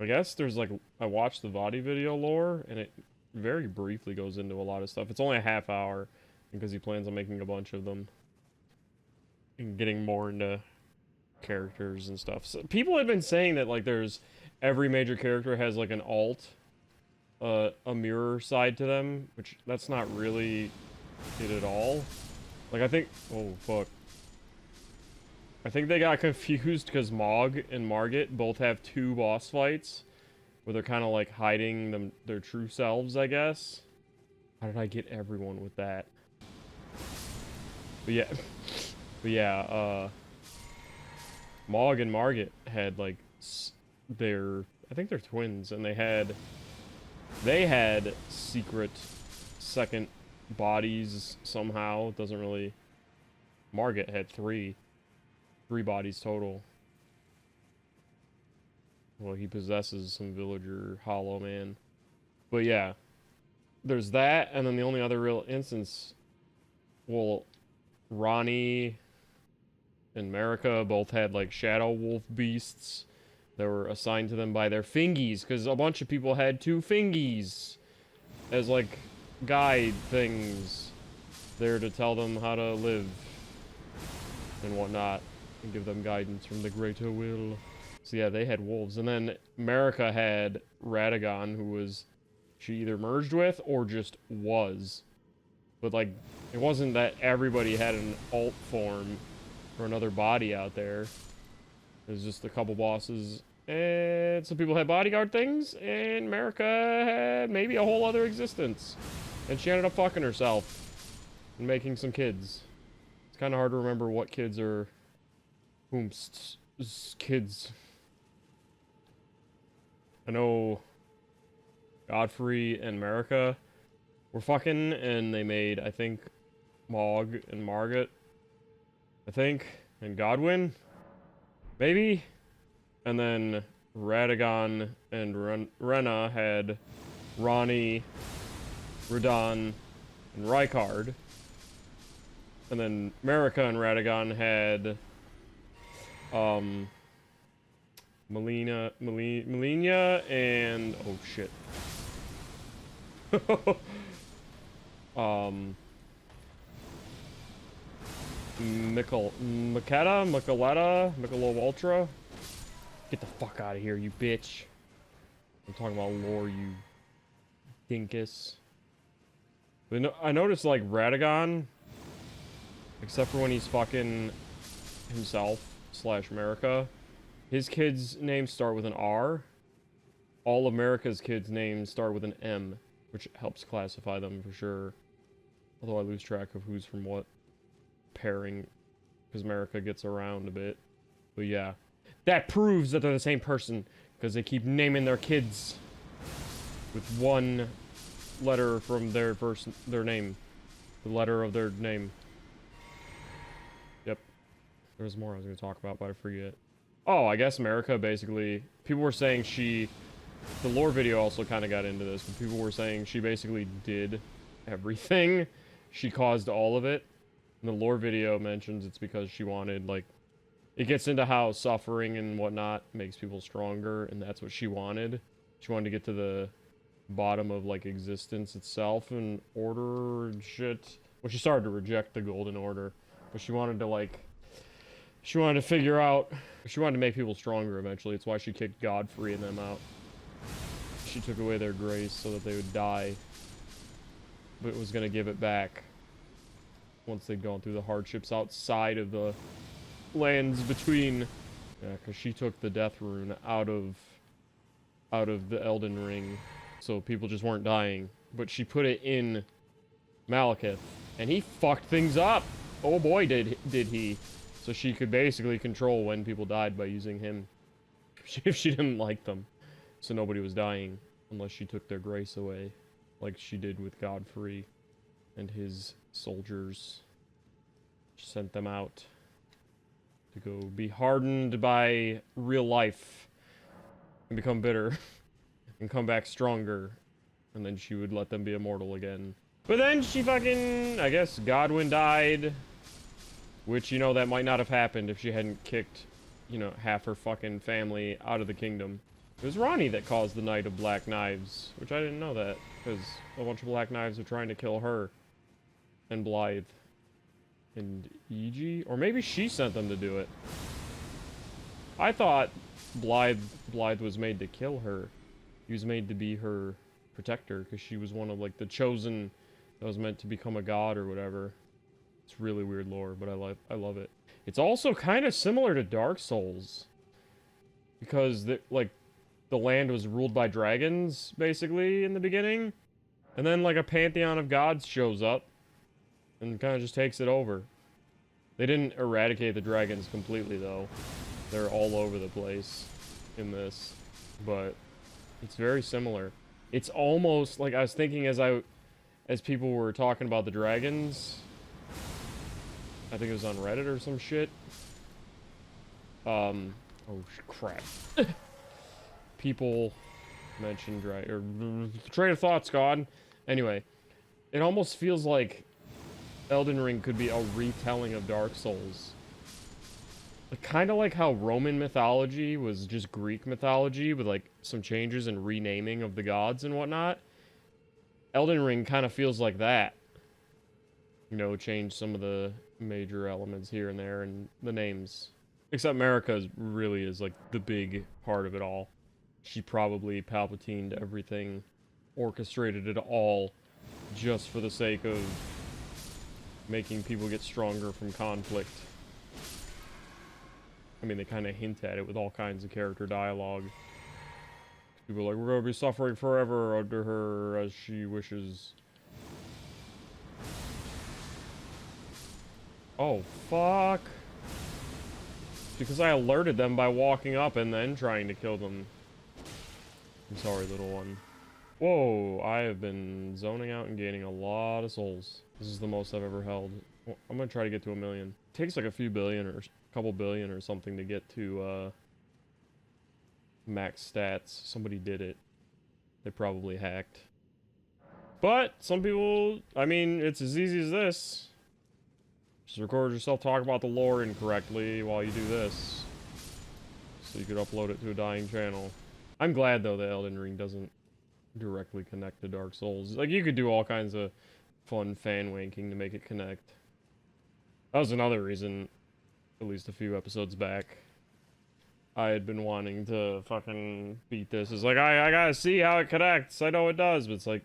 I guess there's like, I watched the Vaatividya lore, and it very briefly goes into a lot of stuff. It's only a half hour, because he plans on making a bunch of them. And getting more into characters and stuff. So people have been saying that, like, every major character has, like, an alt, a mirror side to them, which that's not really it at all. Like, I think, oh, fuck. I think they got confused because Mog and Margit both have two boss fights where they're kind of like hiding their true selves, I guess. How did I get everyone with that? But yeah, Mog and Margit had like I think they're twins, and they had secret second bodies somehow. Doesn't really. Margit had three bodies total. Well, he possesses some villager hollow man. But yeah, there's that, and then the only other real instance, well, Ronnie and Marika both had like shadow wolf beasts that were assigned to them by their fingies, because a bunch of people had two fingies as like guide things there to tell them how to live and whatnot, and give them guidance from the greater will. So yeah, they had wolves. And then Marika had Radagon, who she either merged with or just was. But like, it wasn't that everybody had an alt form or another body out there. It was just a couple bosses, and some people had bodyguard things, and Marika had maybe a whole other existence. And she ended up fucking herself and making some kids. It's kind of hard to remember what kids are kids. I know Godfrey and Marika were fucking, and they made, I think, Mog and Margit, I think, and Godwyn, maybe? And then Radagon and Rena had Ronnie, Radon, and Rykard. And then Marika and Radagon had Melina and oh shit. Michelob Ultra. Get the fuck out of here, you bitch. I'm talking about lore, you dinkus. But no, I noticed like Radagon, except for when he's fucking himself / Marika, his kids' names start with an R. All of Marika's kids' names start with an M, which helps classify them for sure. Although I lose track of who's from what pairing, because Marika gets around a bit. But yeah, that proves that they're the same person, because they keep naming their kids with one letter from their name. The letter of their name. Yep. There was more I was going to talk about, but I forget. Oh, I guess Marika basically, people were saying the lore video also kind of got into this, but people were saying she basically did everything. She caused all of it. And the lore video mentions it's because she wanted, like, it gets into how suffering and whatnot makes people stronger, and that's what she wanted. She wanted to get to the bottom of, like, existence itself and order and shit. Well, she started to reject the Golden Order, but she wanted to, like, she wanted to figure out, she wanted to make people stronger eventually. It's why she kicked Godfrey and them out. She took away their grace so that they would die, but was going to give it back once they'd gone through the hardships outside of the lands between. Yeah, because she took the death rune out of the Elden Ring, so people just weren't dying. But she put it in Malekith, and he fucked things up. Oh boy, did he. So she could basically control when people died by using him, if she didn't like them. So nobody was dying unless she took their grace away, like she did with Godfrey and his soldiers. She sent them out to go be hardened by real life and become bitter and come back stronger, and then she would let them be immortal again. But then she fucking, I guess Godwyn died, which, you know, that might not have happened if she hadn't kicked, you know, half her fucking family out of the kingdom. It was Ronnie that caused the Night of Black Knives, which I didn't know that, because a bunch of Black Knives are trying to kill her. And Blythe. And Iji? Or maybe she sent them to do it. I thought Blythe was made to kill her. He was made to be her protector, because she was one of, like, the chosen that was meant to become a god or whatever. It's really weird lore, but I love it. It's also kind of similar to Dark Souls. Because, the land was ruled by dragons, basically, in the beginning. And then, like, a pantheon of gods shows up. And kind of just takes it over. They didn't eradicate the dragons completely, though. They're all over the place in this. But it's very similar. It's almost, like, I was thinking as people were talking about the dragons. I think it was on Reddit or some shit. Oh, crap. People mentioned train of thoughts gone. Anyway, it almost feels like Elden Ring could be a retelling of Dark Souls. Kind of like how Roman mythology was just Greek mythology with like some changes and renaming of the gods and whatnot. Elden Ring kind of feels like that. You know, change some of the major elements here and there and the names. Except Marika really is like the big part of it all. She probably Palpatined everything, orchestrated it all, just for the sake of making people get stronger from conflict. I mean, they kind of hint at it with all kinds of character dialogue. People are like, we're going to be suffering forever under her as she wishes. Oh, fuck. Because I alerted them by walking up and then trying to kill them. I'm sorry, little one. Whoa, I have been zoning out and gaining a lot of souls. This is the most I've ever held. Well, I'm gonna try to get to 1 million. It takes like a few billion or a couple billion or something to get to max stats. Somebody did it. They probably hacked. But some people, I mean, it's as easy as this. Just record yourself talking about the lore incorrectly while you do this. So you could upload it to a dying channel. I'm glad, though, that Elden Ring doesn't directly connect to Dark Souls. Like, you could do all kinds of fun fan-wanking to make it connect. That was another reason, at least a few episodes back, I had been wanting to fucking beat this. It's like, I gotta see how it connects. I know it does, but it's like...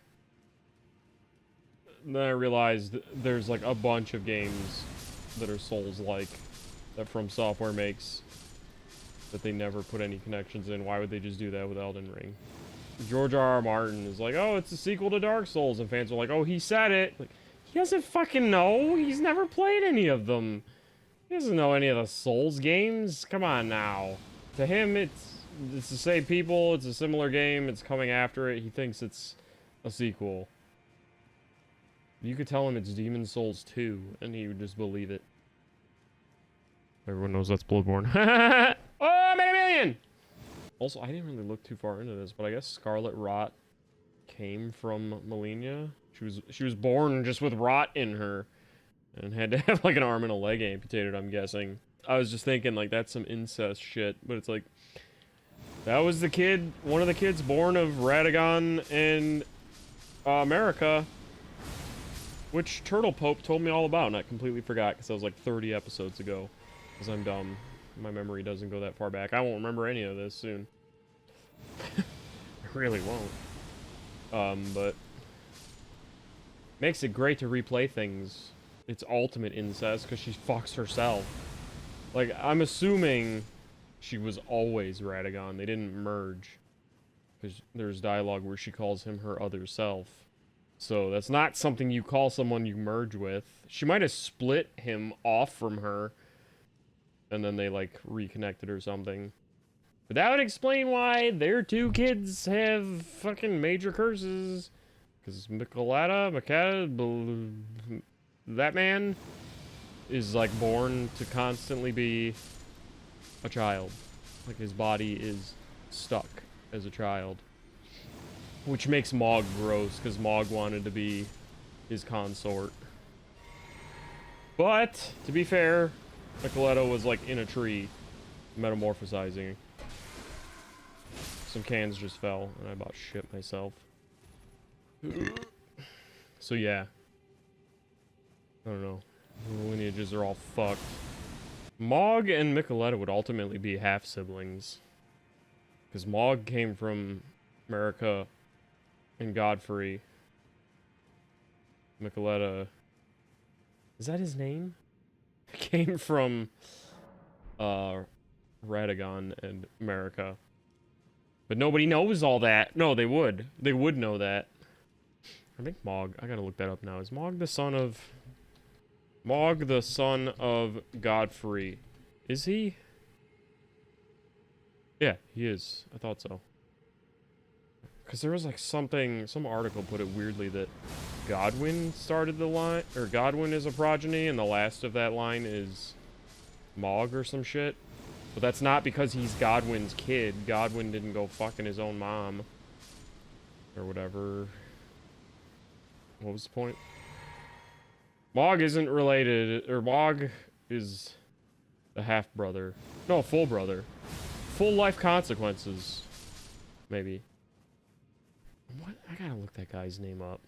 Then I realized there's, like, a bunch of games that are Souls-like that FromSoftware makes that they never put any connections in. Why would they just do that with Elden Ring? George R.R. Martin is like, oh, it's a sequel to Dark Souls, and fans are like, oh, he said it. Like, he doesn't fucking know. He's never played any of them. He doesn't know any of the Souls games. Come on now. To him, it's the same people. It's a similar game. It's coming after it. He thinks it's a sequel. You could tell him it's Demon's Souls 2, and he would just believe it. Everyone knows that's Bloodborne. Oh, I made 1 million! Also, I didn't really look too far into this, but I guess Scarlet Rot came from Malenia. She was born just with rot in her, and had to have like an arm and a leg amputated, I'm guessing. I was just thinking, like, that's some incest shit, but it's like, that was the kid, one of the kids born of Radagon and America, which Turtle Pope told me all about, and I completely forgot, because that was like 30 episodes ago, because I'm dumb. My memory doesn't go that far back. I won't remember any of this soon. I really won't. But makes it great to replay things. It's ultimate incest, because she fucks herself. Like, I'm assuming she was always Radagon. They didn't merge. Because there's dialogue where she calls him her other self. So that's not something you call someone you merge with. She might have split him off from her, and then they, like, reconnected or something. But that would explain why their two kids have fucking major curses. Because that man is, like, born to constantly be a child. Like, his body is stuck as a child. Which makes Mog gross, because Mog wanted to be his consort. But, to be fair, Micheletto was, like, in a tree, metamorphosizing. Some cans just fell, and I about shit myself. So yeah. I don't know. The lineages are all fucked. Mog and Mikoleta would ultimately be half-siblings. Because Mog came from America and Godfrey. Mikoleta... Is that his name? Came from... Radagon and America. But nobody knows all that. No, they would. They would know that. I think Mog... I gotta look that up now. Is Mog the son of... Mog the son of Godfrey. Is he? Yeah, he is. I thought so. Because there was like something... Some article put it weirdly that Godwyn started the line... Or Godwyn is a progeny and the last of that line is Mog or some shit. But that's not because he's Godwyn's kid. Godwyn didn't go fucking his own mom. Or whatever. What was the point? Mog isn't related, or Mog is a half-brother. No, full brother. Full life consequences. Maybe. What? I gotta look that guy's name up.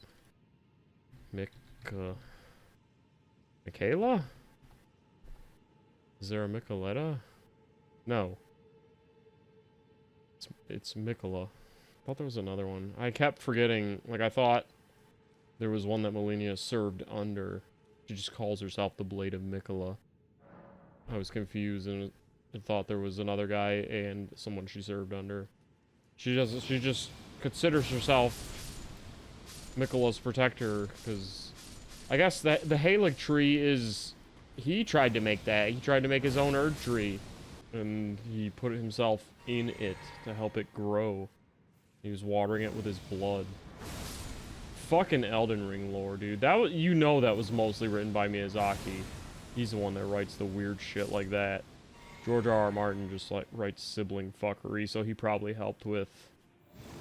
Michaela? Is there a Mikoleta? No. It's Mikola. I thought there was another one. I kept forgetting, like I thought there was one that Melania served under. She just calls herself the Blade of Mikola. I was confused and thought there was another guy and someone she served under. She just considers herself Mikola's protector, because I guess the Halig tree is... He tried to make that. He tried to make his own Erd tree. And he put himself in it to help it grow. He was watering it with his blood. Fucking Elden Ring lore, dude. That was, you know, that was mostly written by Miyazaki. He's the one that writes the weird shit like that. George R.R. Martin just like writes sibling fuckery, so he probably helped with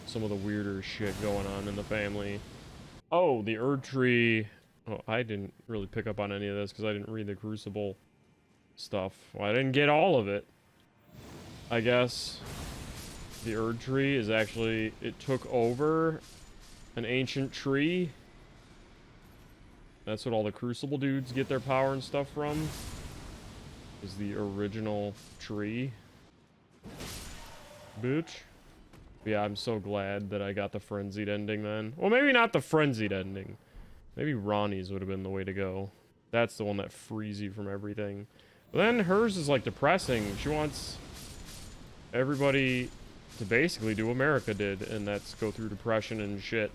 some of the weirder shit going on in the family. Oh, the Erd tree. Oh, I didn't really pick up on any of this because I didn't read the Crucible stuff. Well, I didn't get all of it. I guess the Erd tree is actually, it took over an ancient tree. That's what all the Crucible dudes get their power and stuff from. Is the original tree. Bitch. But yeah, I'm so glad that I got the frenzied ending then. Well, maybe not the frenzied ending. Maybe Ronnie's would have been the way to go. That's the one that frees you from everything. But then hers is like depressing. She wants everybody to basically do what America did, and that's go through depression and shit.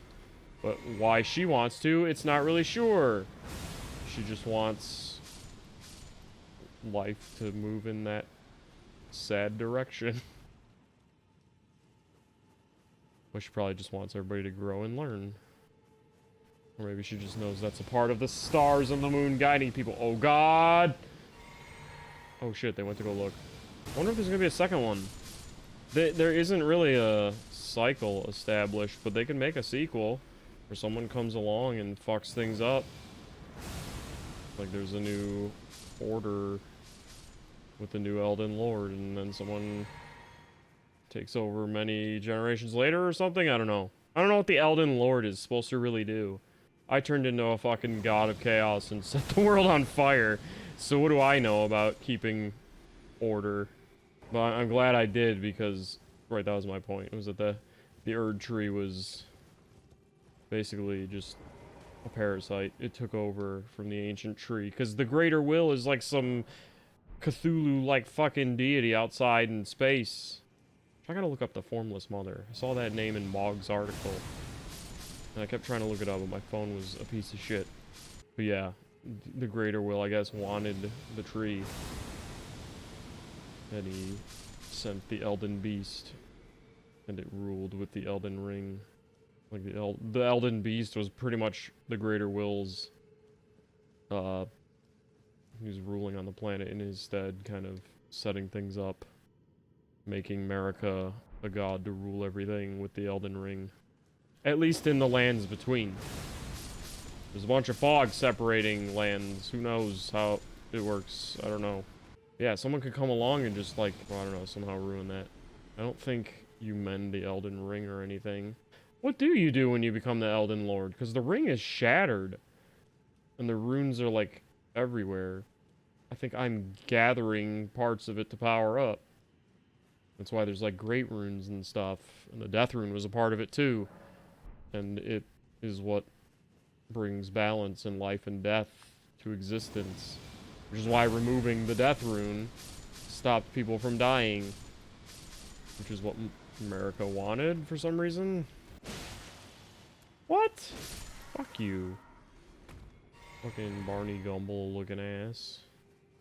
But why she wants to, it's not really sure. She just wants life to move in that sad direction. But she probably just wants everybody to grow and learn. Or maybe she just knows that's a part of the stars and the moon guiding people. Oh god! Oh shit, they went to go look. I wonder if there's gonna be a second one. There isn't really a cycle established, but they can make a sequel. Or someone comes along and fucks things up. Like there's a new order with the new Elden Lord, and then someone takes over many generations later or something? I don't know. I don't know what the Elden Lord is supposed to really do. I turned into a fucking god of chaos and set the world on fire. So what do I know about keeping order? But I'm glad I did, because, right, that was my point. It was that the Erd tree was basically just a parasite. It took over from the ancient tree, because the Greater Will is like some Cthulhu-like fucking deity outside in space. I gotta look up the Formless Mother. I saw that name in Mog's article. And I kept trying to look it up, but my phone was a piece of shit. But yeah, the Greater Will, I guess, wanted the tree. And he sent the Elden Beast. And it ruled with the Elden Ring. Like, the Elden Beast was pretty much the Greater Will's... he was ruling on the planet in his stead, kind of setting things up. Making America a god to rule everything with the Elden Ring. At least in the lands between. There's a bunch of fog separating lands. Who knows how it works? I don't know. Yeah, someone could come along and just, like, well, I don't know, somehow ruin that. I don't think you mend the Elden Ring or anything. What do you do when you become the Elden Lord? Because the ring is shattered. And the runes are, like, everywhere. I think I'm gathering parts of it to power up. That's why there's, like, great runes and stuff. And the death rune was a part of it, too. And it is what brings balance in life and death to existence. Which is why removing the death rune stopped people from dying. Which is what America wanted for some reason. What? Fuck you. Fucking Barney Gumble looking ass.